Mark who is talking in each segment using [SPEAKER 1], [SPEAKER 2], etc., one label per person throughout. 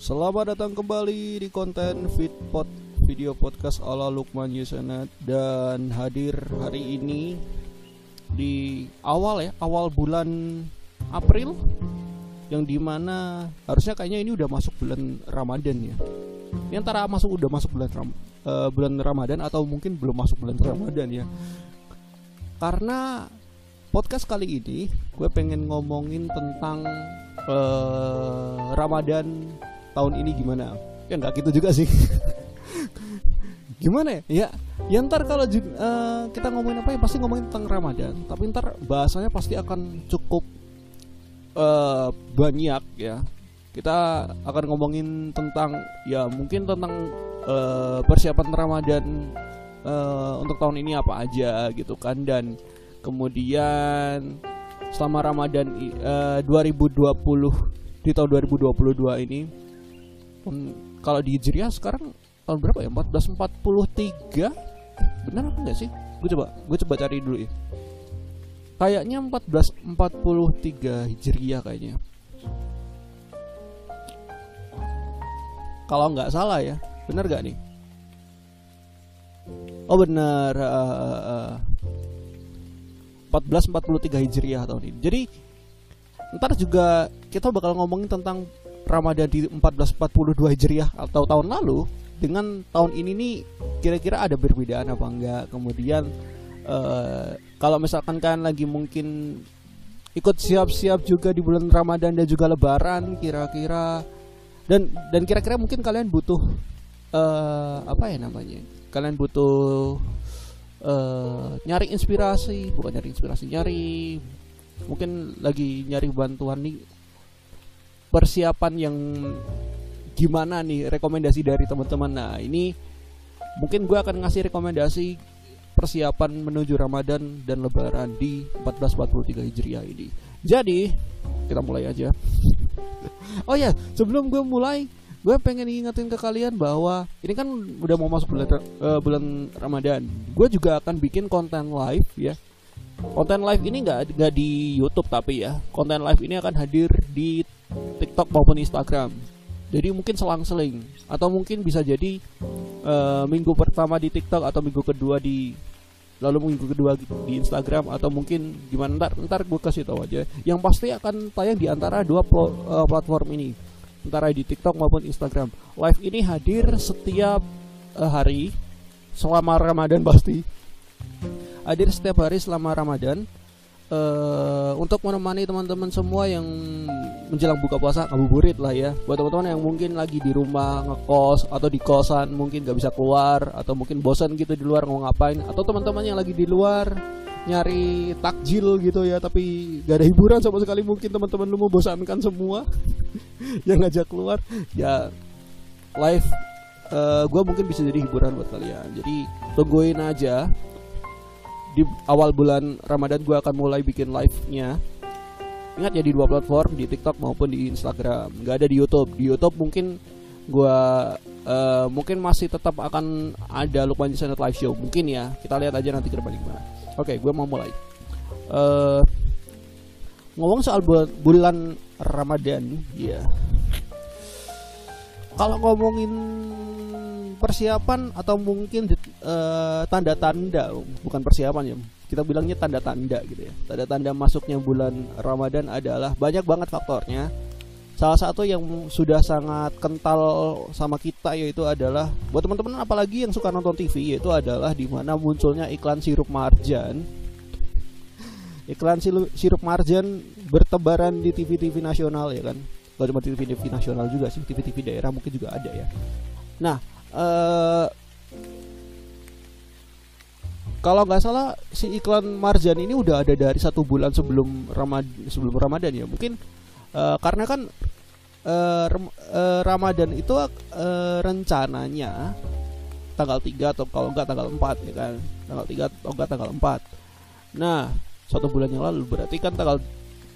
[SPEAKER 1] Selamat datang kembali di konten video podcast ala Lukman Yusanat. Dan hadir hari ini di awal bulan April, yang dimana harusnya kayaknya ini udah masuk bulan Ramadan ya. Ini antara udah masuk bulan Ramadan atau mungkin belum masuk bulan Ramadan ya. Karena podcast kali ini gue pengen ngomongin tentang Ramadan tahun ini gimana. Ya nggak gitu juga sih. Gimana ya? Ya ntar kalau kita ngomongin apa ya, pasti ngomongin tentang Ramadan. Tapi ntar bahasanya pasti akan cukup banyak ya. Kita akan ngomongin tentang mungkin tentang persiapan Ramadan untuk tahun ini apa aja gitu kan. Dan kemudian selama Ramadan 2020 di tahun 2022 ini, kalau di Hijriah sekarang tahun berapa ya? 1443. Benar apa enggak sih? Gue coba cari dulu ya. Kayaknya 1443 Hijriah kayaknya. Kalau nggak salah ya. Benar gak nih? Oh benar, 1443 Hijriah tahun ini. Jadi ntar juga kita bakal ngomongin tentang Ramadan di 1442 Hijriah atau tahun lalu dengan tahun ini nih, kira-kira ada perbedaan apa enggak. Kemudian kalau misalkan kalian lagi mungkin ikut siap-siap juga di bulan Ramadan dan juga Lebaran, kira-kira dan kira-kira mungkin kalian butuh kalian butuh nyari mungkin lagi nyari bantuan nih, persiapan yang gimana nih, rekomendasi dari teman-teman. Nah ini mungkin gue akan ngasih rekomendasi persiapan menuju Ramadan dan Lebaran di 1443 Hijriah ini. Jadi kita mulai aja. Oh ya, sebelum gue mulai, gue pengen ingetin ke kalian bahwa ini kan udah mau masuk bulan Ramadan. Gue juga akan bikin konten live ya. Konten live ini nggak di YouTube, tapi ya konten live ini akan hadir di TikTok maupun Instagram. Jadi mungkin selang-seling, atau mungkin bisa jadi minggu pertama di TikTok atau minggu kedua di Instagram, atau mungkin gimana, ntar gue kasih tahu aja. Yang pasti akan tayang di antara dua platform ini, antara di TikTok maupun Instagram. Live ini hadir setiap hari selama Ramadan, pasti hadir setiap hari selama Ramadan, untuk menemani teman-teman semua yang menjelang buka puasa ngabuburit lah ya. Buat teman-teman yang mungkin lagi di rumah ngekos atau di kosan, mungkin gak bisa keluar, atau mungkin bosan gitu di luar mau ngapain, atau teman-teman yang lagi di luar nyari takjil gitu ya, tapi gak ada hiburan sama sekali, mungkin teman-teman lu mau bosankan semua yang ngajak keluar ya, live gue mungkin bisa jadi hiburan buat kalian. Jadi tungguin aja, di awal bulan Ramadan gue akan mulai bikin live-nya. Ingat ya, di dua platform, di TikTok maupun di Instagram. Gak ada di YouTube. Di YouTube mungkin gue mungkin masih tetap akan ada Lukman Yusanat live show, mungkin ya. Kita lihat aja nanti ke depan gimana. Oke, gue mau mulai. Ngomong soal bulan Ramadan, ya. Kalau ngomongin persiapan atau mungkin tanda-tanda, bukan persiapan ya, kita bilangnya tanda-tanda gitu ya. Tanda-tanda masuknya bulan Ramadan adalah banyak banget faktornya. Salah satu yang sudah sangat kental sama kita yaitu adalah, buat teman-teman apalagi yang suka nonton TV, yaitu adalah di mana munculnya iklan sirup marjan. Iklan sirup marjan bertebaran di TV-TV nasional ya kan. Gak cuma TV-TV nasional juga sih, TV-TV daerah mungkin juga ada ya. Nah, kalau nggak salah si iklan marjan ini udah ada dari 1 bulan sebelum Ramadan ya. Mungkin karena kan Ramadan itu rencananya tanggal 3 atau kalau nggak tanggal 4 ya kan. Tanggal 3 atau nggak tanggal 4. Nah, 1 bulan yang lalu berarti kan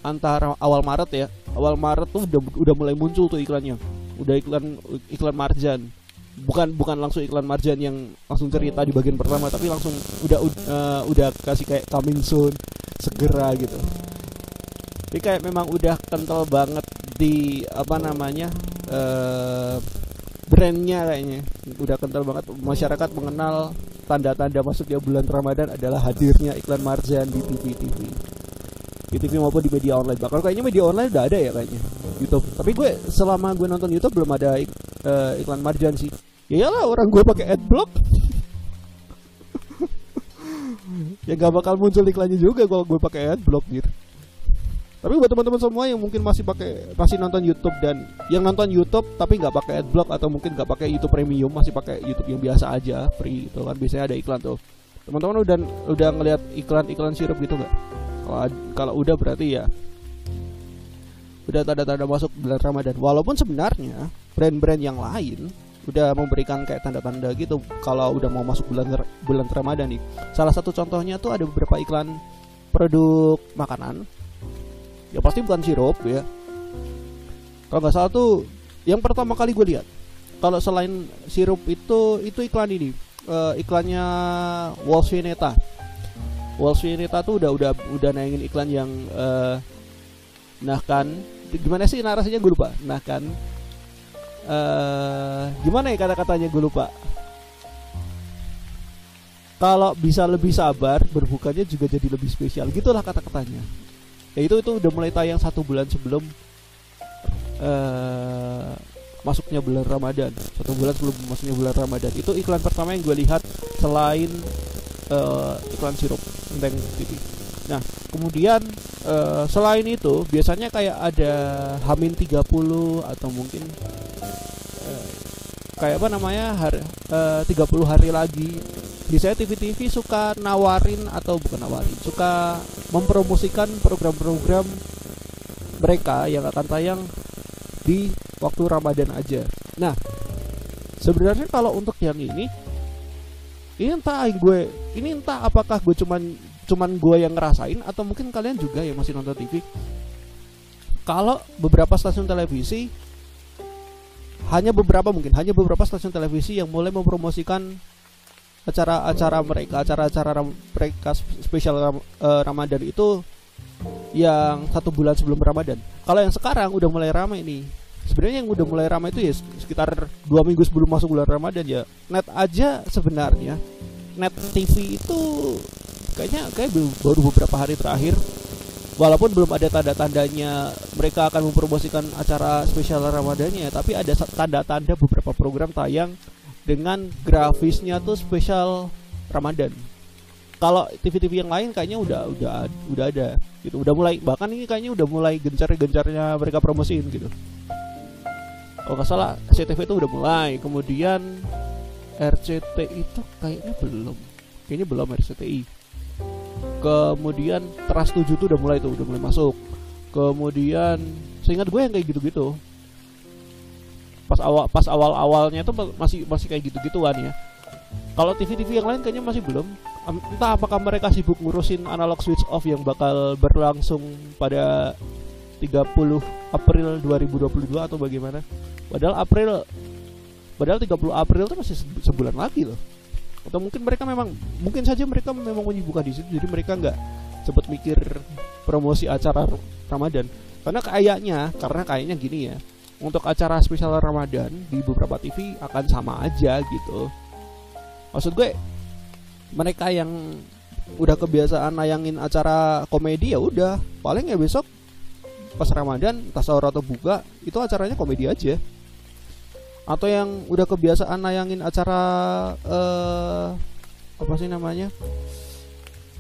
[SPEAKER 1] antara awal Maret ya. Awal Maret tuh udah mulai muncul tuh iklannya. Udah iklan marjan. Bukan langsung iklan marjan yang langsung cerita di bagian pertama, tapi langsung udah kasih kayak coming soon, segera gitu. Jadi kayak memang udah kental banget di apa namanya brandnya kayaknya udah kental banget, masyarakat mengenal tanda-tanda masuknya bulan Ramadan adalah hadirnya iklan Marjan di TV maupun di media online. Bahkan kayaknya media online udah ada ya kayaknya YouTube. Tapi selama gue nonton YouTube belum ada iklan Marjan sih. Ya iyalah, orang gue pakai adblock. Ya gak bakal muncul iklannya juga kalau gue pakai adblock gitu. Tapi buat teman-teman semua yang mungkin masih nonton YouTube dan yang nonton YouTube tapi nggak pakai adblock atau mungkin nggak pakai YouTube Premium, masih pakai YouTube yang biasa aja, free gitu kan, biasanya ada iklan tuh. Teman-teman udah ngeliat iklan sirup gitu nggak? Kalau udah berarti ya udah tanda-tanda masuk bulan Ramadan. Walaupun sebenarnya brand-brand yang lain udah memberikan kayak tanda-tanda gitu kalau udah mau masuk bulan Ramadan nih. Salah satu contohnya tuh ada beberapa iklan produk makanan. Ya pasti bukan sirup ya. Kalau nggak salah tuh yang pertama kali gue lihat, kalau selain sirup itu iklan ini, iklannya Walsvineta. Walsvineta tuh udah nayangin iklan yang nah kan, gimana sih narasinya gue lupa. Nah kan, gimana ya kata-katanya gue lupa. Kalau bisa lebih sabar, berbukanya juga jadi lebih spesial. Gitulah kata-katanya. Ya itu udah mulai tayang 1 bulan sebelum masuknya bulan Ramadan. 1 bulan sebelum masuknya bulan Ramadan. Itu iklan pertama yang gue lihat selain iklan sirup Enteng TV. Nah kemudian selain itu biasanya kayak ada Hamin 30 atau mungkin kayak apa namanya 30 hari lagi. Biasanya TV suka nawarin atau bukan nawarin, suka mempromosikan program-program mereka yang akan tayang di waktu Ramadan aja. Nah, sebenarnya kalau untuk yang ini entah apakah gue cuman gue yang ngerasain atau mungkin kalian juga yang masih nonton TV. Kalau beberapa stasiun televisi hanya beberapa stasiun televisi yang mulai mempromosikan acara-acara mereka spesial Ramadan itu yang 1 bulan sebelum Ramadan. Kalau yang sekarang udah mulai ramai nih. Sebenarnya yang udah mulai ramai itu ya sekitar 2 minggu sebelum masuk bulan Ramadan ya. Net aja sebenarnya, Net TV itu kayak baru beberapa hari terakhir. Walaupun belum ada tanda-tandanya mereka akan mempromosikan acara spesial Ramadannya, tapi ada tanda-tanda beberapa program tayang dengan grafisnya tuh spesial Ramadan. Kalau TV-TV yang lain kayaknya udah ada gitu. Udah mulai, bahkan ini kayaknya udah mulai gencar-gencarnya mereka promosiin gitu. Kalau nggak salah SCTV itu udah mulai. Kemudian RCTI itu kayaknya belum RCTI. Kemudian Trans 7 tuh udah mulai masuk. Kemudian seingat gue yang kayak gitu-gitu. Pas awal-awalnya tuh masih kayak gitu-gituan ya. Kalau TV-TV yang lain kayaknya masih belum. Entah apakah mereka sibuk ngurusin analog switch off yang bakal berlangsung pada 30 April 2022 atau bagaimana. Padahal 30 April itu masih sebulan lagi loh. Atau mungkin saja mereka memang menyibukkan di situ, jadi mereka nggak sempat mikir promosi acara Ramadan. Karena kayaknya gini ya. Untuk acara spesial Ramadan di beberapa TV akan sama aja gitu. Maksud gue, mereka yang udah kebiasaan nayangin acara komedi ya udah, paling ya besok pas Ramadan, entah sahur atau buka, itu acaranya komedi aja. Atau yang udah kebiasaan nayangin acara apa sih namanya,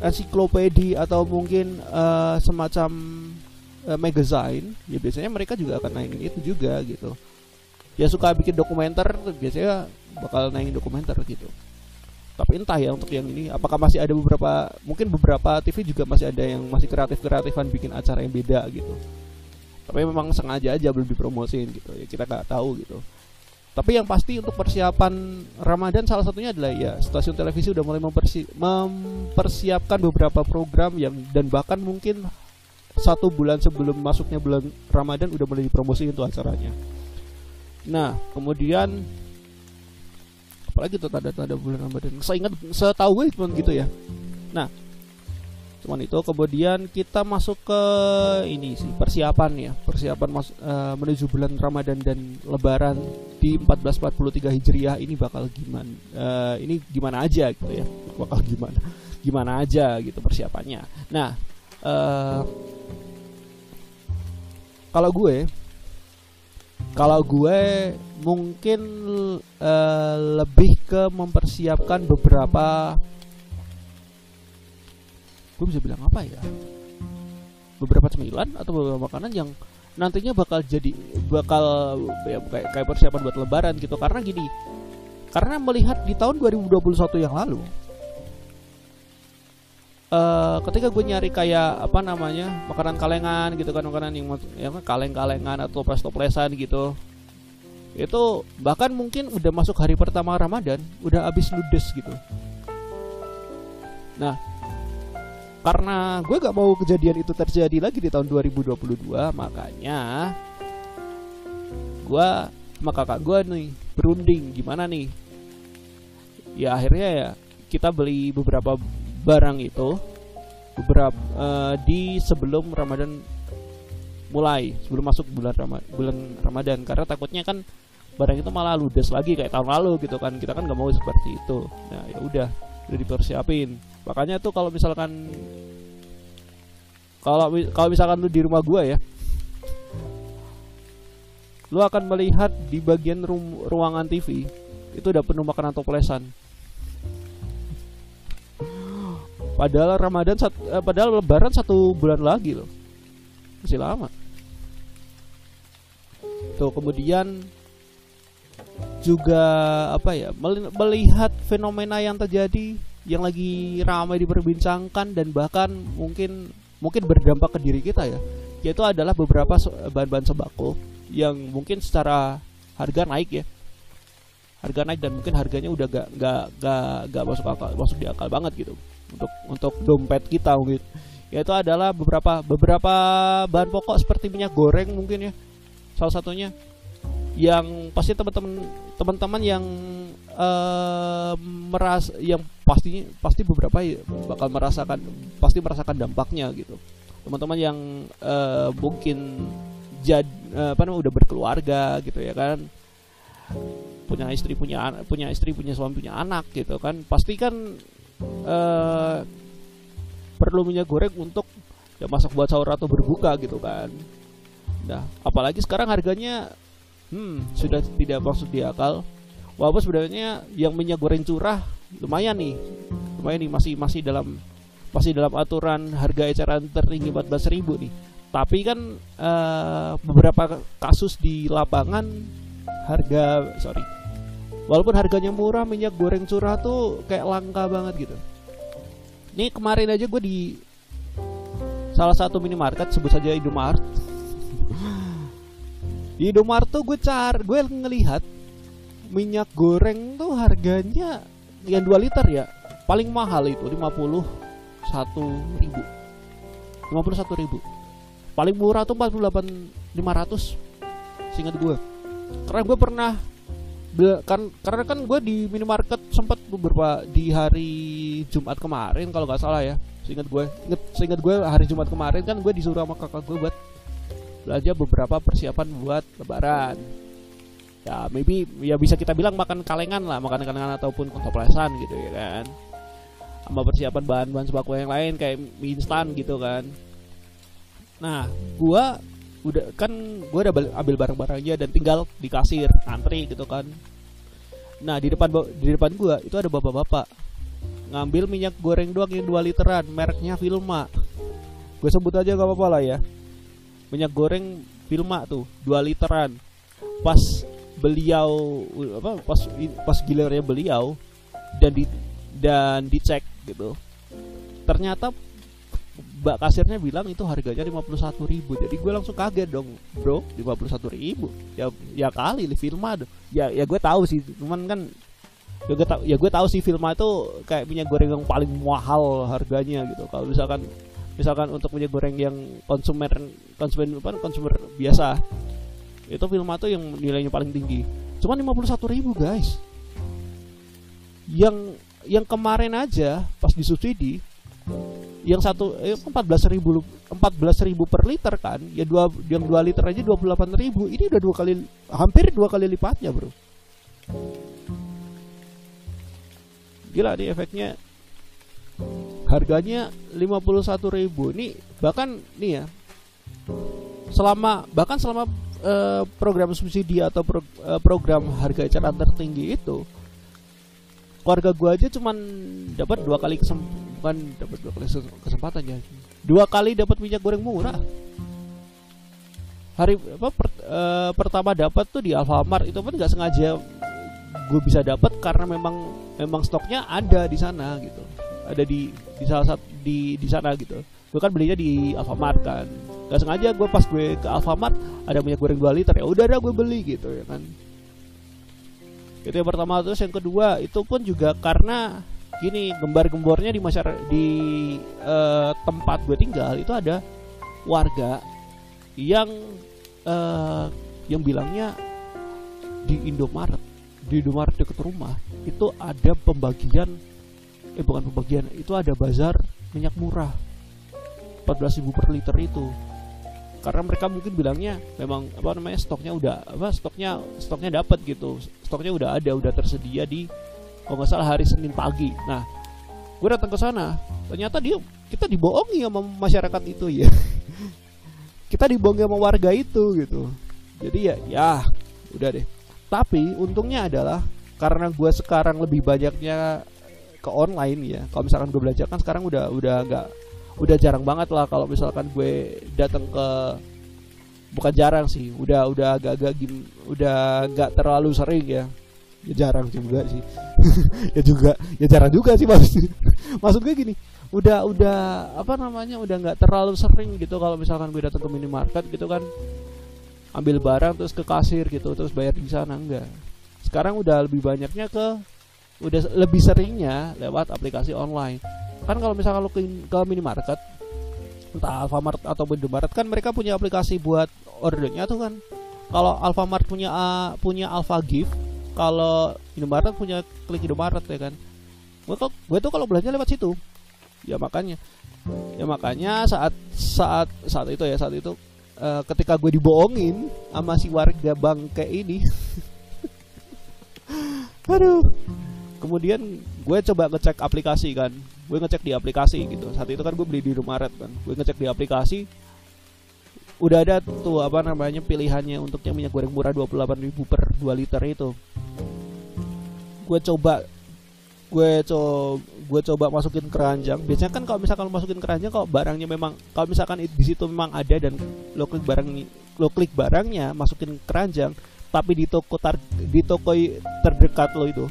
[SPEAKER 1] ensiklopedi atau mungkin semacam magazine, ya biasanya mereka juga akan nayangin itu juga gitu. Ya suka bikin dokumenter, biasanya bakal nayangin dokumenter gitu. Tapi entah ya untuk yang ini, apakah masih ada beberapa TV juga masih ada yang masih kreatifan bikin acara yang beda gitu. Tapi memang sengaja aja belum dipromosin gitu ya, kita nggak tahu gitu. Tapi yang pasti untuk persiapan Ramadan salah satunya adalah ya stasiun televisi udah mulai mempersiapkan beberapa program yang, dan bahkan mungkin 1 bulan sebelum masuknya bulan Ramadan udah mulai dipromosiin tuh acaranya. Nah kemudian apalagi tuh tanda-tanda bulan Ramadan, setahu gue cuma gitu ya. Nah Cuman itu kemudian kita masuk ke ini sih, persiapan menuju bulan Ramadan dan Lebaran di 1443 Hijriah ini bakal gimana? Ini gimana aja gitu ya, bakal gimana aja gitu persiapannya. Nah, kalau gue mungkin lebih ke mempersiapkan beberapa, gue bisa bilang apa ya, beberapa cemilan atau beberapa makanan yang nantinya bakal ya, kayak persiapan buat Lebaran gitu. Karena melihat di tahun 2021 yang lalu, ketika gue nyari kayak makanan kalengan gitu kan, makanan yang kaleng-kalengan atau toples-toplesan gitu, itu bahkan mungkin udah masuk hari pertama Ramadan udah habis ludes gitu. Nah, karena gue gak mau kejadian itu terjadi lagi di tahun 2022, makanya gue sama kakak gue nih berunding gimana nih. Ya akhirnya ya kita beli beberapa barang itu di sebelum Ramadan mulai, sebelum masuk bulan Ramadan, karena takutnya kan barang itu malah ludes lagi kayak tahun lalu gitu kan. Kita kan gak mau seperti itu. Nah ya udah dipersiapin. Makanya tuh kalau misalkan lu di rumah gua ya, lu akan melihat di bagian ruangan TV itu udah penuh makanan toplesan. Padahal Lebaran 1 bulan lagi loh, masih lama. Tuh kemudian juga melihat fenomena yang terjadi, yang lagi ramai diperbincangkan dan bahkan mungkin berdampak ke diri kita ya, yaitu adalah beberapa bahan-bahan sembako yang mungkin secara harga naik dan mungkin harganya udah gak masuk di akal banget gitu untuk dompet kita mungkin. Yaitu adalah beberapa bahan pokok seperti minyak goreng mungkin ya, salah satunya, yang pasti teman-teman yang pasti beberapa bakal merasakan dampaknya gitu. Teman-teman yang mungkin udah berkeluarga gitu ya kan, punya suami, punya anak gitu kan, pasti kan perlu minyak goreng untuk ya masak buat sahur atau berbuka gitu kan. Nah apalagi sekarang harganya sudah tidak masuk di akal. Walaupun sebenarnya yang minyak goreng curah lumayan nih masih dalam aturan harga eceran tertinggi 14.000 nih. Tapi kan beberapa kasus di lapangan walaupun harganya murah, minyak goreng curah tuh kayak langka banget gitu. Nih kemarin aja gue di salah satu minimarket, sebut saja Indomaret. Di Indomaret tuh gue ngelihat minyak goreng tuh harganya yang 2 liter ya, paling mahal itu 51.000. Paling murah tuh 48.500 seingat gue. Karena gue pernah karena kan gue di minimarket sempat beberapa di hari Jumat kemarin kalau nggak salah ya. Seingat gue hari Jumat kemarin kan gue disuruh sama kakak gue buat belanja beberapa persiapan buat Lebaran. Ya maybe ya bisa kita bilang makan kalengan ataupun toplesan gitu ya kan. Sama persiapan bahan-bahan sembako yang lain kayak mie instan gitu kan. Nah, gue udah ambil barang-barangnya dan tinggal di kasir antri gitu kan. Nah, di depan gue itu ada bapak-bapak ngambil minyak goreng doang yang 2 literan, mereknya Vilma. Gue sebut aja gak apa-apa lah ya. Minyak goreng Vilma tuh 2 literan. Pas gilirannya beliau dan dicek gitu, ternyata mbak kasirnya bilang itu harganya 51.000. Jadi gue langsung kaget dong, bro, 51.000 ya kali Vilma dong. Ya gue tahu sih, cuman kan gue tahu sih Vilma itu kayak minyak goreng yang paling mahal harganya gitu. Kalau misalkan untuk minyak goreng yang konsumer biasa, itu Vilma tuh yang nilainya paling tinggi. Cuman 51.000 guys. Yang kemarin aja pas disubsidi Yang satu 14.000 per liter kan, ya yang 2 liter aja 28.000. Ini udah hampir dua kali lipatnya, bro. Gila nih efeknya. Harganya 51.000. Ini bahkan nih ya, selama program subsidi atau program harga eceran tertinggi itu, keluarga gue aja cuman dapat 2 kali kesempatan ya. 2 kali dapat minyak goreng murah. Pertama dapat tuh di Alfamart, itu pun nggak sengaja gue bisa dapat karena memang stoknya ada di sana gitu. Ada di salah satu di sana gitu. Gue kan belinya di Alfamart kan. Gak sengaja gue pas gue ke Alfamart ada minyak goreng 2 liter, ya udah gue beli gitu ya kan. Itu yang pertama. Terus yang kedua itu pun juga karena gini, gembar-gembornya di masyarakat di tempat gue tinggal itu ada warga yang bilangnya di Indomaret deket rumah itu ada itu ada bazar minyak murah 14.000 per liter itu. Karena mereka mungkin bilangnya memang stoknya dapat gitu, stoknya udah tersedia di, kalau nggak salah hari Senin pagi. Nah, gue datang ke sana, ternyata kita dibohongi sama masyarakat itu ya. Kita dibohongi sama warga itu gitu. Jadi ya udah deh. Tapi untungnya adalah karena gue sekarang lebih banyaknya ke online ya. Kalau misalkan gue belajar kan sekarang udah jarang banget lah kalau misalkan gue datang ke, bukan jarang sih, udah agak-agak udah gak terlalu sering ya. Ya jarang juga sih. ya jarang juga sih maksud gue gini, udah nggak terlalu sering gitu kalau misalkan gue datang ke minimarket gitu kan, ambil barang terus ke kasir gitu terus bayar di sana. Enggak, sekarang udah lebih seringnya lewat aplikasi online. Kan kalau misalkan lo ke minimarket, entah Alfamart atau Indomaret, kan mereka punya aplikasi buat ordernya tuh kan. Kalau Alfamart punya Alfa Gift, kalau Indomaret punya Klik Indomaret ya kan. Gue tuh kalau belanja lewat situ. Ya makanya saat itu ketika gue dibohongin sama si warga bangke ini. Aduh. Kemudian gue coba ngecek aplikasi kan. Gue ngecek di aplikasi gitu. Saat itu kan gue beli di Indomaret kan. Gue ngecek di aplikasi, udah ada tuh pilihannya untuk yang minyak goreng murah 28.000 per 2 liter itu. Gue coba masukin keranjang. Biasanya kan kalau misalkan lo masukin keranjang, kalau barangnya memang, kalau misalkan di situ memang ada dan lo klik barangnya masukin keranjang, tapi di toko terdekat lo itu,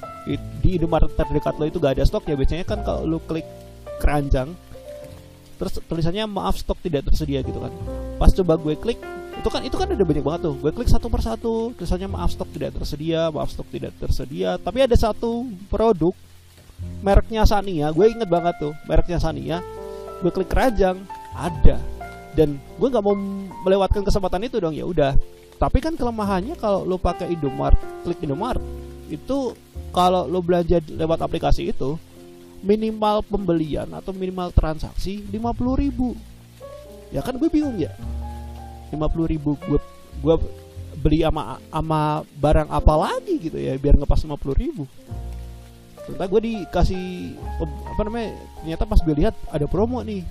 [SPEAKER 1] di Indomaret terdekat lo itu gak ada stok ya. Biasanya kan kalau lo klik keranjang terus tulisannya maaf stok tidak tersedia gitu kan. Pas coba gue klik, itu kan ada banyak banget tuh. Gue klik satu persatu, tulisannya maaf stok tidak tersedia. Tapi ada satu produk mereknya Sania, gue inget banget tuh mereknya Sania. Gue klik keranjang, ada, dan gue nggak mau melewatkan kesempatan itu dong. Ya udah. Tapi kan kelemahannya kalau lo pakai Indomaret, klik Indomaret itu, kalau lo belanja lewat aplikasi itu, minimal pembelian atau minimal transaksi 50.000. Ya kan gue bingung ya, 50.000 gue beli ama barang apa lagi gitu ya biar ngepas 50.000. Ternyata gue dikasih ternyata pas gue lihat ada promo nih,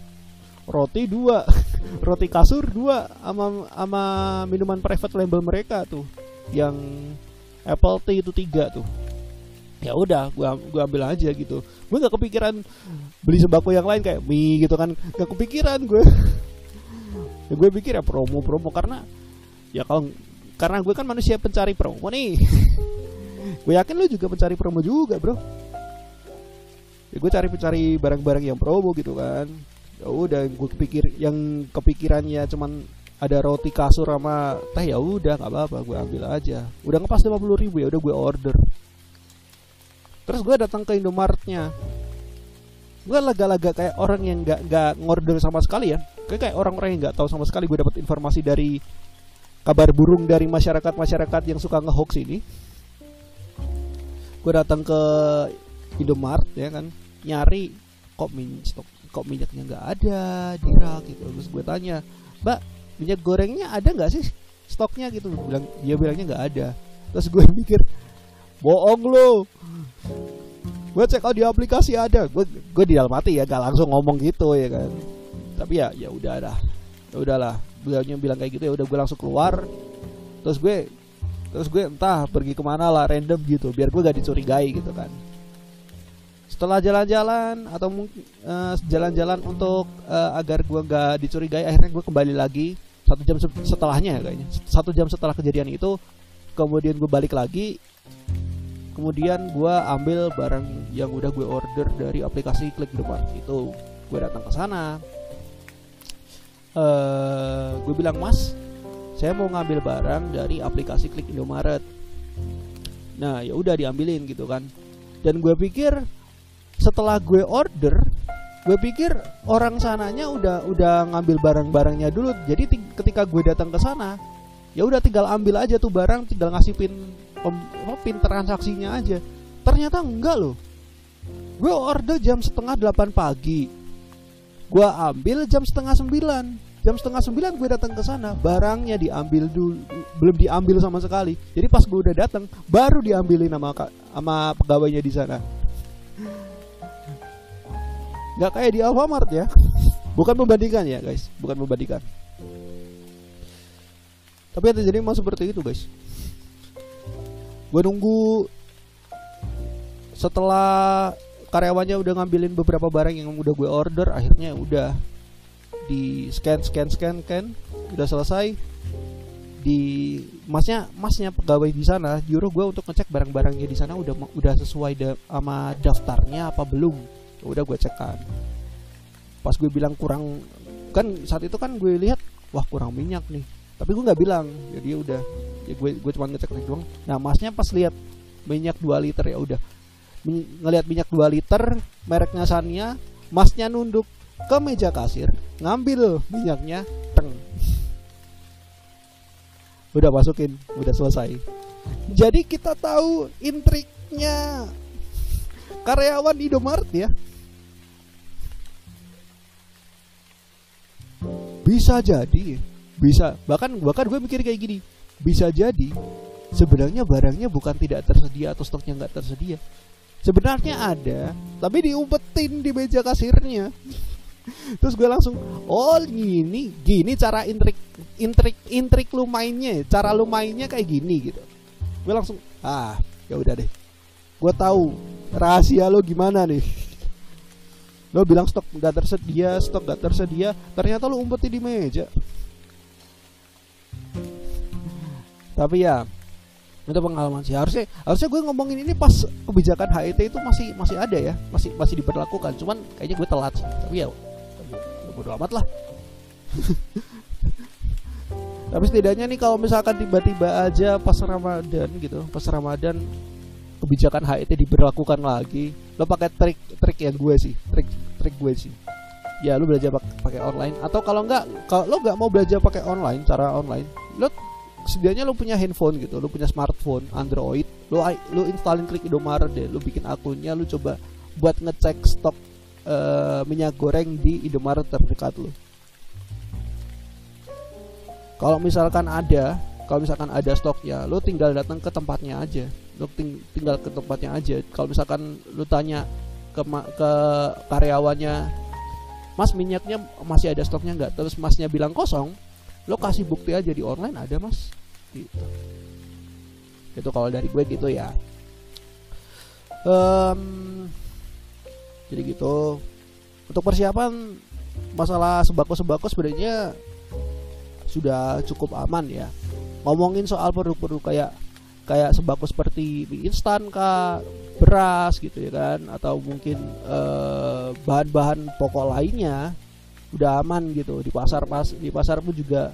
[SPEAKER 1] roti 2 roti kasur 2 sama minuman private label mereka tuh yang Apple Tea itu 3 tuh. Ya udah, gue ambil aja gitu. Gue nggak kepikiran beli sembako yang lain kayak mie gitu kan, nggak kepikiran gue. Ya gue pikir ya promo karena gue kan manusia pencari promo nih. Gue yakin lu juga pencari promo juga, bro. Ya gue pencari barang-barang yang promo gitu kan. Ya udah, gue kepikirannya cuman ada roti kasur sama teh, ya udah nggak apa-apa, gue ambil aja. Udah ngepas 50.000, ya udah gue order. Terus gue datang ke Indomaretnya, gue laga-laga kayak orang yang nggak ngorder sama sekali ya, kayak orang-orang yang nggak tahu sama sekali. Gue dapat informasi dari kabar burung dari masyarakat yang suka nge-hoax ini. Gue datang ke Indomaret ya kan, nyari kok kok minyaknya nggak ada di rak gitu. Terus gue tanya, Mbak, minyak gorengnya ada nggak sih stoknya gitu? Dia bilangnya nggak ada. Terus gue mikir, bohong lo, gue cek di aplikasi ada. Gue di dalam hati ya gak langsung ngomong gitu ya kan, tapi ya udahlah, beliaunya bilang kayak gitu, ya udah gue langsung keluar. Terus gue entah pergi kemana lah random gitu, biar gue gak dicurigai gitu kan. Setelah jalan-jalan atau mungkin jalan-jalan untuk agar gue gak dicurigai, akhirnya gue kembali lagi 1 jam setelahnya kayaknya. 1 jam setelah kejadian itu, kemudian gue balik lagi. Kemudian gue ambil barang yang udah gue order dari aplikasi Click Indomaret itu. Gue datang ke sana. Gue bilang, Mas, saya mau ngambil barang dari aplikasi Click Indomaret. Nah, ya udah diambilin gitu kan. Dan gue pikir setelah gue order, gue pikir orang sananya udah ngambil barang-barangnya dulu. Jadi ketika gue datang ke sana, ya udah tinggal ambil aja tuh barang, tinggal ngasih pin transaksinya aja. Ternyata enggak loh. Gue order jam 7:30 pagi, gue ambil jam 8:30. Jam 8:30 gue datang ke sana, barangnya diambil dulu, belum diambil sama sekali. Jadi pas gue udah datang, baru diambilin sama pegawainya di sana. Nggak kayak di Alfamart ya. Bukan membandingkan ya guys, bukan membandingkan. Tapi yang terjadi memang seperti itu guys. Gue nunggu setelah karyawannya udah ngambilin beberapa barang yang udah gue order, akhirnya udah di scan, udah selesai. Masnya pegawai di sana nyuruh gue untuk ngecek barang-barangnya di sana udah sesuai sama daftarnya apa belum. Ya udah gue cek kan. Pas gue bilang kurang, kan saat itu kan gue lihat, wah kurang minyak nih. Tapi gue nggak bilang, jadi udah, ya gue cuma ngecek doang. Nah masnya pas lihat minyak 2 liter, ya udah ngelihat minyak 2 liter, mereknya Sania, masnya nunduk ke meja kasir, ngambil minyaknya, teng, udah masukin, udah selesai. Jadi kita tahu intriknya karyawan Indomaret ya. Bisa bahkan gue mikir kayak gini, bisa jadi sebenarnya barangnya bukan tidak tersedia atau stoknya nggak tersedia, sebenarnya ada tapi diumpetin di meja kasirnya. Terus gue langsung, oh gini cara intrik lu mainnya, cara lu mainnya kayak gini gitu. Gue langsung, ya udah deh, gue tahu rahasia lo gimana nih. Lo bilang stok gak tersedia, ternyata lo umpetin di meja. Tapi ya itu pengalaman sih. Harusnya gue ngomongin ini pas kebijakan HET itu masih ada ya, masih diberlakukan. Cuman kayaknya gue telat sih. Tapi ya bodo amat lah. Tapi setidaknya nih kalau misalkan tiba-tiba aja pas Ramadan kebijakan HET diberlakukan lagi, lo pakai trik gue sih. Ya lo belajar pakai online, atau kalau lo nggak mau belajar pakai online, cara online, lo sedianya lo punya handphone gitu, lo punya smartphone Android, lo installin Click Indomaret deh, lo bikin akunnya, lo coba buat ngecek stok minyak goreng di Indomaret terdekat lo. Kalau misalkan ada stoknya, lo tinggal datang ke tempatnya aja. Kalau misalkan lo tanya ke karyawannya, Mas, minyaknya masih ada stoknya nggak? Terus masnya bilang kosong, lo kasih bukti aja di online ada mas. Gitu. Itu kalau dari gue gitu ya. Jadi gitu. Untuk persiapan masalah sembako sebenarnya sudah cukup aman ya. Ngomongin soal produk-produk kayak sembako seperti mie instan kah, beras gitu ya kan, atau mungkin bahan-bahan pokok lainnya udah aman gitu. Di pasar pun juga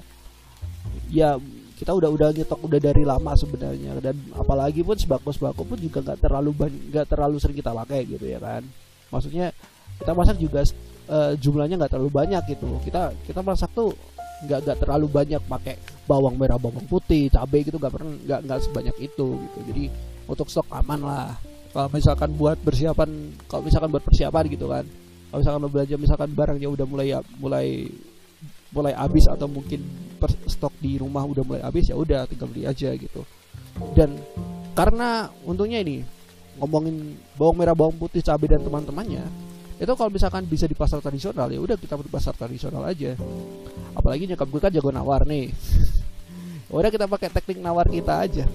[SPEAKER 1] ya kita udah nyetok udah dari lama sebenarnya, dan apalagi pun sembako pun juga nggak terlalu sering kita pakai gitu ya kan. Maksudnya kita masak juga jumlahnya nggak terlalu banyak gitu. Kita masak tuh nggak terlalu banyak pakai bawang merah, bawang putih, cabai gitu, nggak sebanyak itu gitu. Jadi untuk stok aman lah. Kalau misalkan buat persiapan gitu kan, Kalau misalkan lo belanja misalkan barangnya udah mulai habis atau mungkin stok di rumah udah mulai habis, ya udah tinggal beli aja gitu. Dan karena untungnya ini ngomongin bawang merah, bawang putih, cabai dan teman-temannya, itu kalau misalkan bisa di pasar tradisional, ya udah kita di pasar tradisional aja. Apalagi nyokap gue kan jago nawar nih. Udah kita pakai teknik nawar kita aja.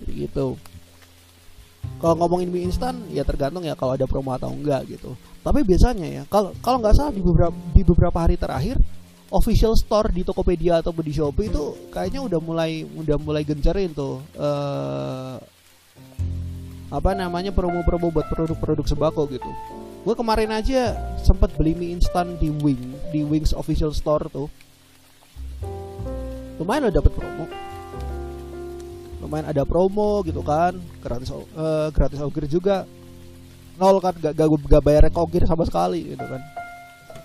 [SPEAKER 1] Jadi gitu. Kalau ngomongin mie instan ya tergantung ya kalau ada promo atau enggak gitu. Tapi biasanya ya kalau nggak salah di beberapa hari terakhir official store di Tokopedia ataupun di Shopee itu kayaknya udah mulai gencarin tuh promo-promo buat produk-produk sembako gitu. Gue kemarin aja sempat beli mie instan di Wings official store tuh. Lumayan lo dapet promo. Lumayan ada promo gitu kan, gratis ongkir juga, nol kan, gak bayar ongkir sama sekali gitu kan.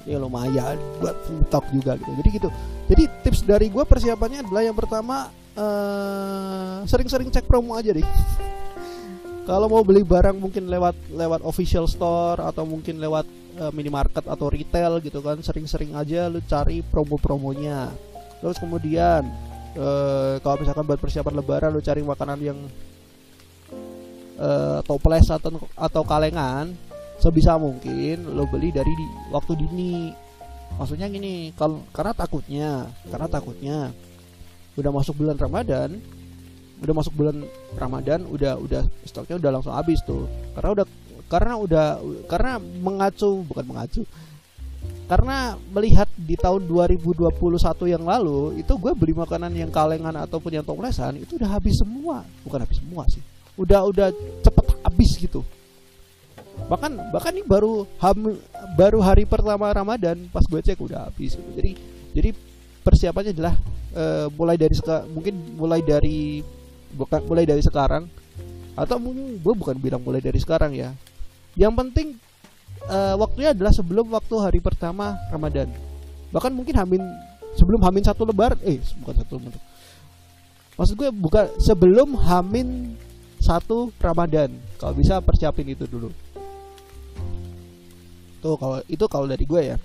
[SPEAKER 1] Ya lumayan buat stok juga gitu. Jadi tips dari gue persiapannya adalah yang pertama sering-sering cek promo aja deh. Kalau mau beli barang mungkin lewat official store atau mungkin lewat minimarket atau retail gitu kan, sering-sering aja lu cari promo-promonya. Terus kemudian kalau misalkan buat persiapan lebaran lu cari makanan yang toples atau kalengan, sebisa mungkin lo beli dari waktu dini. Maksudnya gini, karena takutnya udah masuk bulan Ramadan, udah stoknya udah langsung habis tuh. Karena melihat di tahun 2021 yang lalu itu gue beli makanan yang kalengan ataupun yang toplesan itu udah habis semua. Bukan habis semua sih, udah cepet habis gitu. Bahkan ini baru hari pertama Ramadan pas gue cek udah habis gitu. Jadi persiapannya adalah mulai dari sekarang, atau mungkin gue bukan bilang mulai dari sekarang ya. Yang penting waktunya adalah sebelum waktu hari pertama Ramadan. Bahkan mungkin sebelum Hamin 1 Lebaran, bukan 1 Lebaran. Maksud gue bukan sebelum Hamin 1 Ramadan. Kalau bisa persiapin itu dulu. Tuh kalau dari gue ya.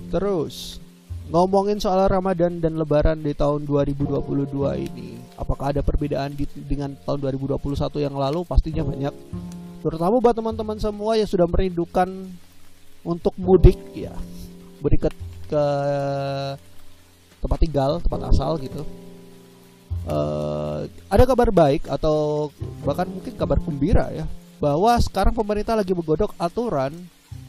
[SPEAKER 1] Terus ngomongin soal Ramadan dan Lebaran di tahun 2022 ini, apakah ada perbedaan dengan tahun 2021 yang lalu? Pastinya banyak. Terutama buat teman-teman semua yang sudah merindukan untuk mudik ya, mudik ke tempat tinggal, tempat asal gitu. Ada kabar baik atau bahkan mungkin kabar gembira ya, bahwa sekarang pemerintah lagi menggodok aturan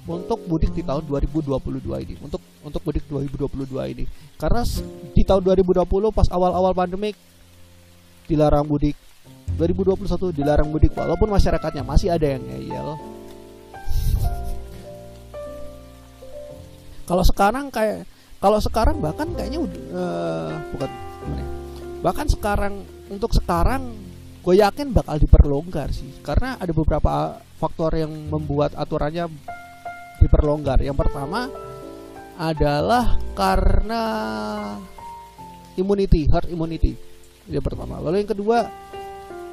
[SPEAKER 1] untuk mudik di tahun 2022 ini, untuk mudik 2022 ini. Karena di tahun 2020 pas awal-awal pandemik dilarang mudik, 2021 dilarang mudik, walaupun masyarakatnya masih ada yang ngeyel. Kalau sekarang bahkan kayaknya bahkan untuk sekarang gue yakin bakal diperlonggar sih, karena ada beberapa faktor yang membuat aturannya diperlonggar. Yang pertama adalah karena herd immunity. Yang pertama. Lalu yang kedua,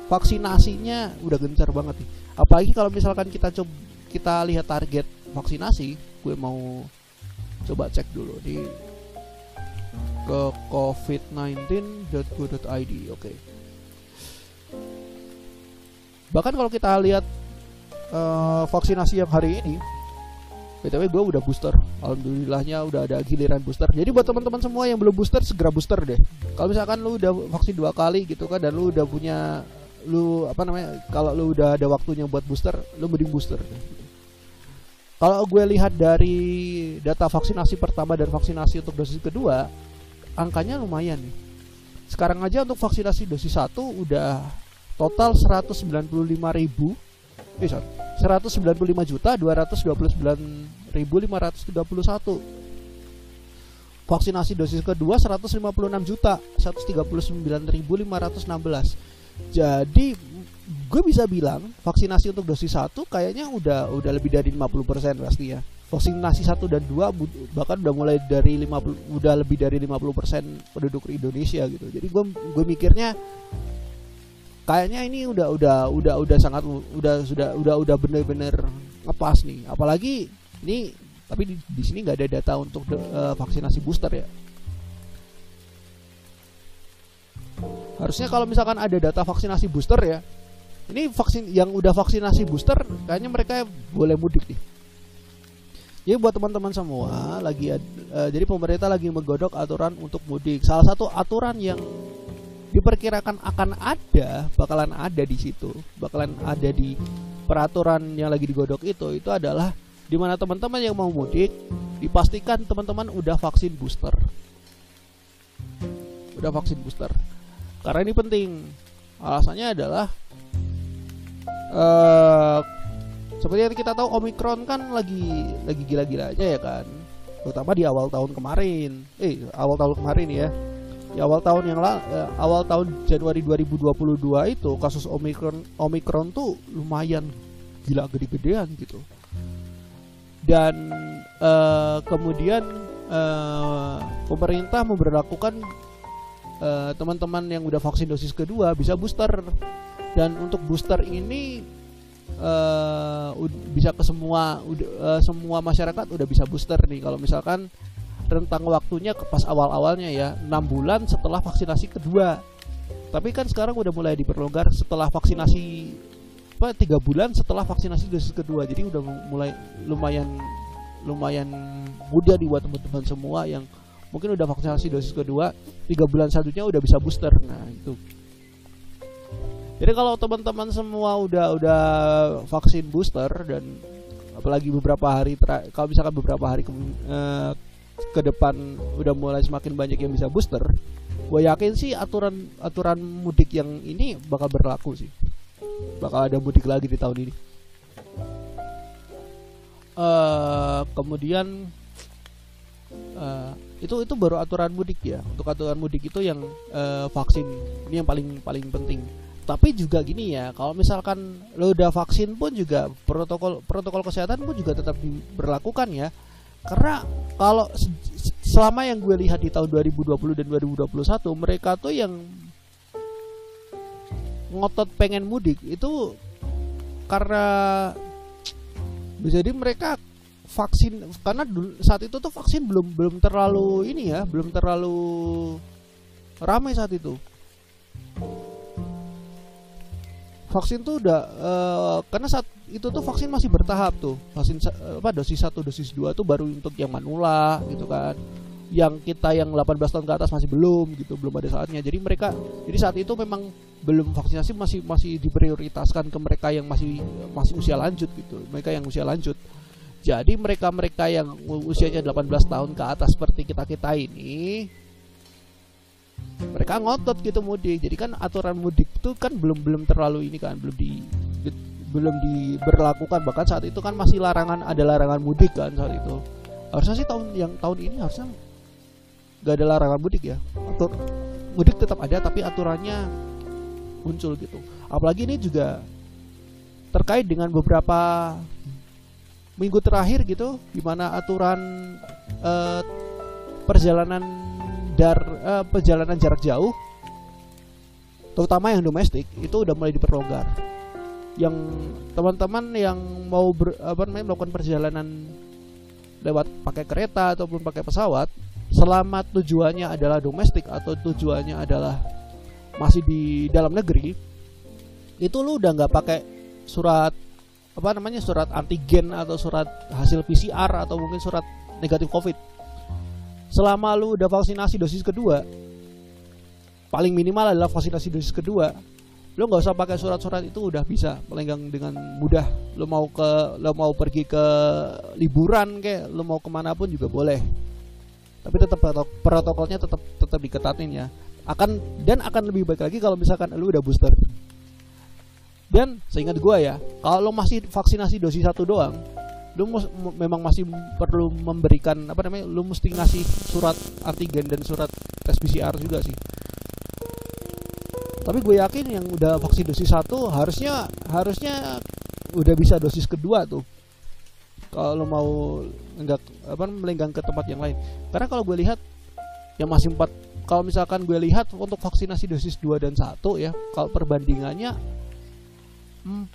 [SPEAKER 1] vaksinasinya udah gencar banget nih. Apalagi kalau misalkan kita lihat target vaksinasi, gue mau coba cek dulu ke covid19.go.id. Oke. Bahkan kalau kita lihat vaksinasi yang hari ini, BTW gue udah booster. Alhamdulillahnya udah ada giliran booster. Jadi buat teman-teman semua yang belum booster, segera booster deh. Kalau misalkan lu udah vaksin 2 kali gitu kan, dan lu udah punya kalau lu udah ada waktunya buat booster, lu mending booster. Kalau gue lihat dari data vaksinasi pertama dan vaksinasi untuk dosis kedua, angkanya lumayan nih. Sekarang aja untuk vaksinasi dosis 1 udah total 195.229.531. Vaksinasi dosis kedua 156.139.516. Jadi gue bisa bilang vaksinasi untuk dosis 1 kayaknya udah lebih dari 50% pasti ya. Vaksinasi 1 dan 2 bahkan udah mulai dari udah lebih dari 50% penduduk Indonesia gitu. Jadi gue mikirnya kayaknya ini udah sangat udah bener-bener ngepas nih. Apalagi ini, tapi di sini nggak ada data untuk vaksinasi booster ya. Harusnya kalau misalkan ada data vaksinasi booster ya, ini vaksin yang udah vaksinasi booster kayaknya mereka boleh mudik nih. Jadi buat teman-teman semua jadi pemerintah lagi menggodok aturan untuk mudik. Salah satu aturan yang diperkirakan bakalan ada di situ, bakalan ada di peraturan yang lagi digodok itu adalah dimana teman-teman yang mau mudik dipastikan teman-teman udah vaksin booster. Karena ini penting. Alasannya adalah seperti yang kita tahu Omicron kan lagi gila-gilanya ya kan, terutama di awal tahun kemarin ya. Di awal tahun Januari 2022 itu kasus Omicron tuh lumayan gila gede-gedean gitu. Dan kemudian pemerintah memberlakukan teman-teman yang udah vaksin dosis kedua bisa booster. Dan untuk booster ini bisa ke semua masyarakat udah bisa booster nih. Kalau misalkan rentang waktunya pas awal-awalnya ya 6 bulan setelah vaksinasi kedua. Tapi kan sekarang udah mulai diperlonggar setelah vaksinasi 3 bulan setelah vaksinasi dosis kedua. Jadi udah mulai lumayan mudah buat teman-teman semua yang mungkin udah vaksinasi dosis kedua 3 bulan selanjutnya udah bisa booster. Nah itu. Jadi kalau teman-teman semua udah vaksin booster dan apalagi beberapa hari kalau misalkan beberapa hari ke depan udah mulai semakin banyak yang bisa booster, gue yakin sih aturan mudik yang ini bakal berlaku sih, bakal ada mudik lagi di tahun ini. Kemudian itu baru aturan mudik ya. Untuk aturan mudik itu yang vaksin ini yang paling penting. Tapi juga gini ya, kalau misalkan lo udah vaksin pun juga protokol kesehatan pun juga tetap diberlakukan ya. Karena kalau selama yang gue lihat di tahun 2020 dan 2021 mereka tuh yang ngotot pengen mudik itu karena bisa jadi mereka vaksin, karena saat itu tuh vaksin belum terlalu ini ya, belum terlalu ramai saat itu. Vaksin tuh udah karena saat itu tuh vaksin masih bertahap tuh. Vaksin dosis 1, dosis 2 tuh baru untuk yang manula gitu kan. Yang kita yang 18 tahun ke atas masih belum gitu, belum ada saatnya. Jadi saat itu memang belum vaksinasi, masih diprioritaskan ke mereka yang masih usia lanjut gitu. Mereka yang usia lanjut. Jadi mereka yang usianya 18 tahun ke atas seperti kita ini, mereka ngotot gitu mudik. Jadi kan aturan mudik itu kan belum terlalu ini kan, belum diberlakukan. Bahkan saat itu kan masih ada larangan mudik kan saat itu. Harusnya sih tahun ini harusnya gak ada larangan mudik ya. Mudik tetap ada tapi aturannya muncul gitu. Apalagi ini juga terkait dengan beberapa minggu terakhir gitu, dimana aturan perjalanan jarak jauh, terutama yang domestik itu udah mulai diperlonggar. Yang teman-teman yang mau melakukan perjalanan lewat pakai kereta ataupun pakai pesawat, selama tujuannya adalah domestik atau tujuannya adalah masih di dalam negeri, itu lu udah nggak pakai surat antigen atau surat hasil PCR atau mungkin surat negatif COVID. Selama lu udah vaksinasi dosis kedua, paling minimal adalah vaksinasi dosis kedua, lu nggak usah pakai surat-surat itu, udah bisa melenggang dengan mudah. Lu mau pergi ke liburan kayak, lu mau kemana pun juga boleh. Tapi tetap protokolnya tetap diketatin ya. Akan lebih baik lagi kalau misalkan lu udah booster. Dan seingat gue ya, kalau lo masih vaksinasi dosis 1 doang, lo memang masih perlu memberikan lo mesti ngasih surat antigen dan surat tes PCR juga sih. Tapi gue yakin yang udah vaksin dosis 1 harusnya udah bisa dosis kedua tuh. Kalau lo mau melenggang ke tempat yang lain. Karena kalau gue lihat yang masih kalau misalkan gue lihat untuk vaksinasi dosis 2 dan 1 ya, kalau perbandingannya 40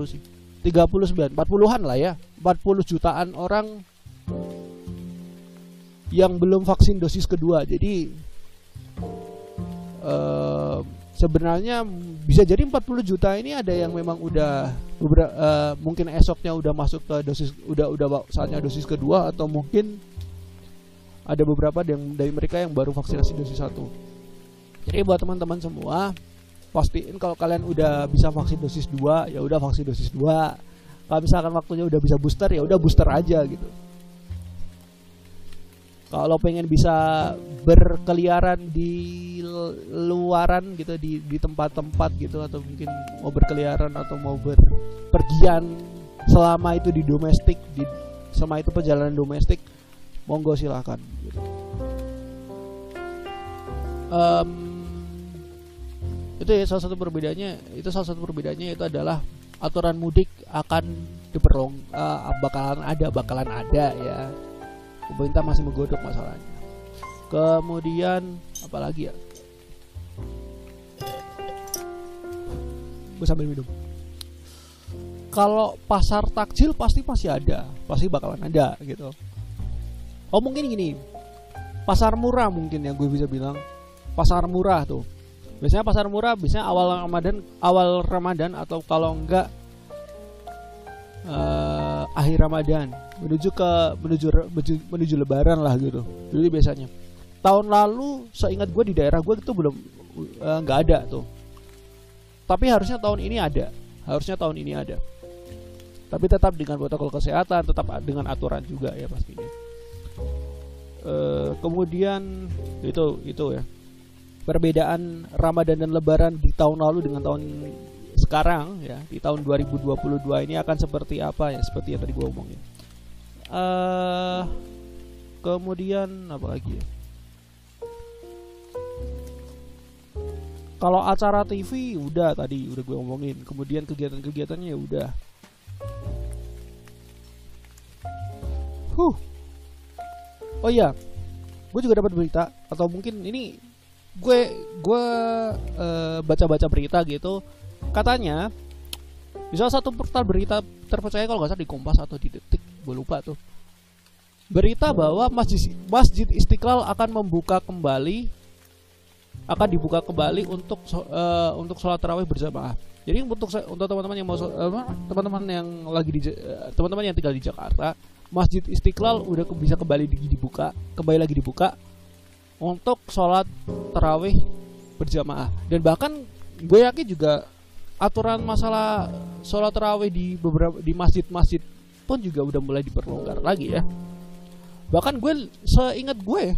[SPEAKER 1] sih 40-an lah ya, 40 jutaan orang yang belum vaksin dosis kedua. Jadi sebenarnya bisa jadi 40 juta ini ada yang memang udah mungkin esoknya udah masuk ke dosis, udah saatnya dosis kedua, atau mungkin ada beberapa dari mereka yang baru vaksinasi dosis 1. Jadi buat teman-teman semua, pastiin kalau kalian udah bisa vaksin dosis 2, ya udah vaksin dosis 2. Kalau misalkan waktunya udah bisa booster, ya udah booster aja gitu. Kalau pengen bisa berkeliaran di luaran gitu, di tempat-tempat gitu, atau mungkin mau berkeliaran atau mau berpergian selama itu di domestik, selama itu perjalanan domestik, monggo silakan gitu. Itu ya salah satu perbedaannya. Itu itu adalah aturan mudik akan bakalan ada ya. Pemerintah masih menggodok masalahnya. Kemudian apalagi ya? Gue sambil minum. Kalau pasar takjil pasti ada, pasti bakalan ada gitu. Oh mungkin gini, pasar murah mungkin yang gue bisa bilang, pasar murah tuh. Biasanya pasar murah biasanya awal Ramadan atau kalau enggak akhir Ramadan menuju Lebaran lah gitu. Jadi biasanya tahun lalu seingat gue di daerah gue itu belum nggak ada tuh. Tapi harusnya tahun ini ada. Tapi tetap dengan protokol kesehatan, tetap dengan aturan juga ya pastinya. Kemudian itu ya. Perbedaan Ramadan dan Lebaran di tahun lalu dengan tahun sekarang ya, di tahun 2022 ini akan seperti apa ya, seperti yang tadi gue omongin. Kemudian apa lagi ya? Kalau acara TV udah gue omongin. Kemudian kegiatan-kegiatannya udah. Oh iya, gue juga dapat berita, atau mungkin ini gue baca-baca berita gitu, katanya di salah satu portal berita terpercaya, kalau nggak salah di Kompas atau di Detik, gue lupa tuh, berita bahwa Masjid Istiqlal akan dibuka kembali untuk sholat tarawih berjamaah. Jadi untuk teman-teman yang mau teman-teman yang tinggal di Jakarta, Masjid Istiqlal udah bisa kembali lagi dibuka untuk sholat tarawih berjamaah. Dan bahkan gue yakin juga aturan masalah sholat tarawih di masjid-masjid pun juga udah mulai diperlonggar lagi ya. Bahkan gue seingat gue,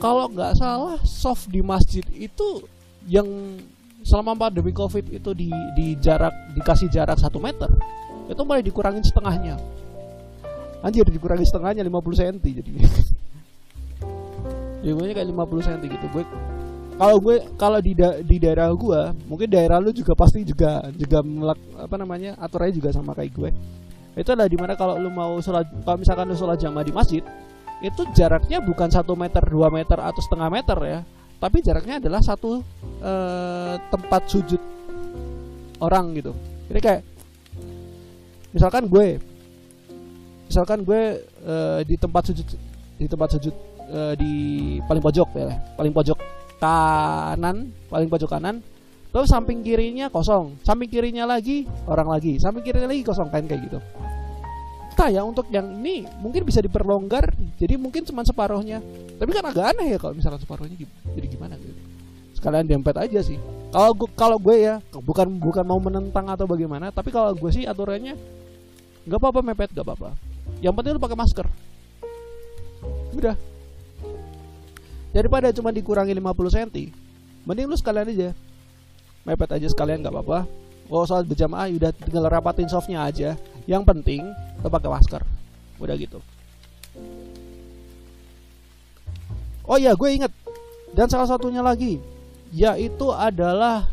[SPEAKER 1] kalau nggak salah soft di masjid itu yang selama pandemi COVID itu dikasih jarak 1 meter, itu mulai dikurangin setengahnya. Anjir, dikurangin setengahnya 50 cm jadi. Jadinya kayak 50 cm gitu. Kalau di daerah gue, mungkin daerah lu juga pasti juga aturannya juga sama kayak gue. Itu adalah dimana kalau misalkan lu sholat jamaah di masjid, itu jaraknya bukan 1 meter, 2 meter atau setengah meter ya, tapi jaraknya adalah satu tempat sujud orang gitu. Jadi kayak misalkan gue di tempat sujud di paling pojok kanan, terus samping kirinya kosong, samping kirinya lagi orang lagi, samping kirinya lagi kosong, kayak gitu. Entah ya, untuk yang ini mungkin bisa diperlonggar, jadi mungkin cuma separuhnya. Tapi kan agak aneh ya kalau misalnya separuhnya jadi gimana gitu. Sekalian dempet aja sih. Kalau gue ya, bukan mau menentang atau bagaimana, tapi kalau gue sih aturannya nggak apa-apa mepet, nggak apa-apa. Yang penting lu pakai masker. Udah. Daripada cuma dikurangi 50 cm, mending lu sekalian aja mepet aja sekalian, nggak apa-apa. Sholat berjamaah udah tinggal rapatin softnya aja. Yang penting lu pakai masker. Udah gitu. Oh iya, gue inget. Dan salah satunya lagi, yaitu adalah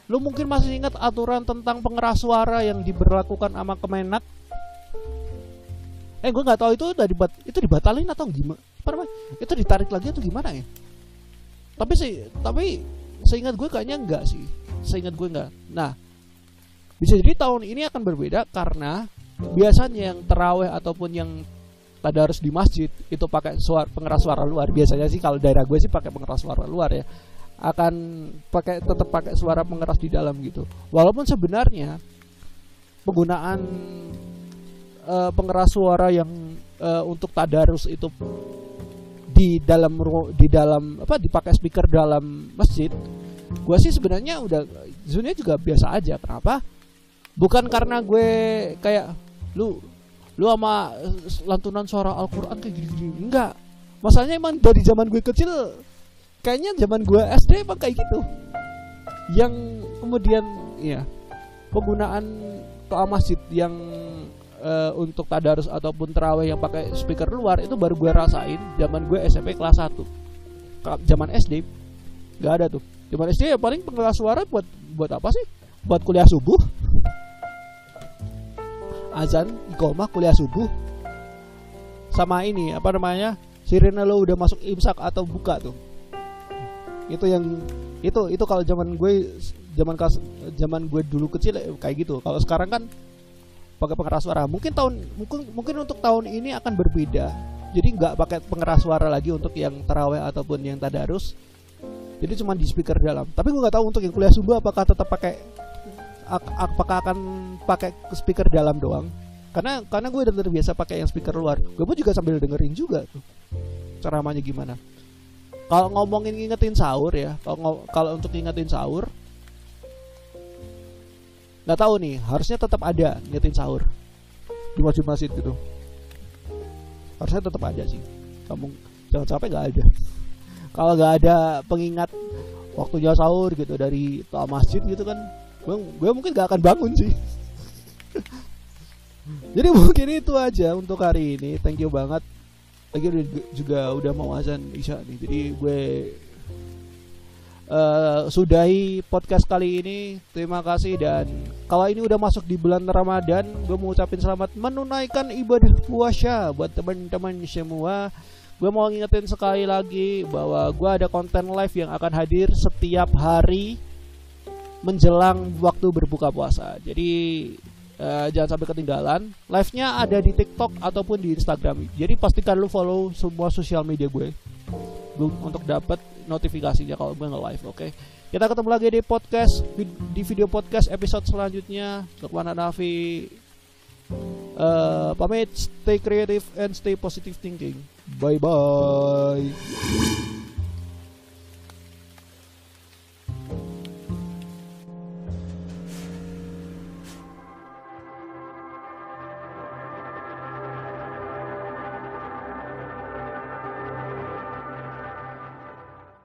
[SPEAKER 1] lu mungkin masih ingat aturan tentang pengeras suara yang diberlakukan sama Kemenak Gue nggak tahu itu itu dibatalin atau gimana, apa namanya, itu ditarik lagi atau gimana ya. Tapi seingat gue kayaknya enggak sih, seingat gue enggak. Nah, bisa jadi tahun ini akan berbeda karena biasanya yang taraweh ataupun yang tadarus di masjid itu pakai pengeras suara luar. Biasanya sih kalau daerah gue sih pakai pengeras suara luar ya, akan tetap pakai suara pengeras di dalam gitu. Walaupun sebenarnya penggunaan pengeras suara yang untuk tadarus itu di dalam dipakai speaker dalam masjid, gue sih sebenarnya juga biasa aja. Kenapa? Bukan karena gue kayak lu sama lantunan suara Al-Quran kayak gini, enggak. Masalahnya emang dari zaman gue kecil, kayaknya zaman gue SD emang kayak gitu. Yang kemudian ya penggunaan toa masjid yang untuk tadarus ataupun tarawih yang pakai speaker luar itu baru gue rasain zaman gue SMP kelas 1. Zaman SD nggak ada tuh. Zaman SD ya paling pengeras suara buat apa sih? Buat kuliah subuh, azan, iqomah, kuliah subuh, sama ini apa namanya, sirine lo udah masuk imsak atau buka tuh. Itu yang itu kalau zaman gue dulu kecil kayak gitu. Kalau sekarang kan pakai pengeras suara. Mungkin untuk tahun ini akan berbeda. Jadi nggak pakai pengeras suara lagi untuk yang taraweh ataupun yang tadarus. Jadi cuma di speaker dalam. Tapi gue nggak tahu untuk yang kuliah subuh apakah akan pakai speaker dalam doang. Karena gue udah terbiasa pakai yang speaker luar. Gue pun juga sambil dengerin juga tuh ceramahnya gimana. Kalau ngomongin ngingetin sahur ya, kalau untuk ngingetin sahur, nggak tahu nih, harusnya tetap ada ngingetin sahur di masjid-masjid gitu. Harusnya tetap ada sih. Kamu jangan sampai nggak ada. Kalau nggak ada pengingat waktunya sahur gitu dari toa masjid gitu kan, gue mungkin nggak akan bangun sih. Jadi mungkin itu aja untuk hari ini. Thank you banget. Lagi juga udah mau azan isya nih. Jadi gue sudahi podcast kali ini. Terima kasih. Dan kalau ini udah masuk di bulan Ramadan, gue mau ucapin selamat menunaikan ibadah puasa buat teman-teman semua. Gue mau ngingetin sekali lagi bahwa gue ada konten live yang akan hadir setiap hari menjelang waktu berbuka puasa. Jadi jangan sampai ketinggalan. Live-nya ada di TikTok ataupun di Instagram. Jadi pastikan lu follow semua sosial media gue untuk dapat notifikasinya kalau gue nge-live. Oke. Kita ketemu lagi di video podcast episode selanjutnya. Lukman Hanafi pamit. Stay creative and stay positive thinking. Bye bye.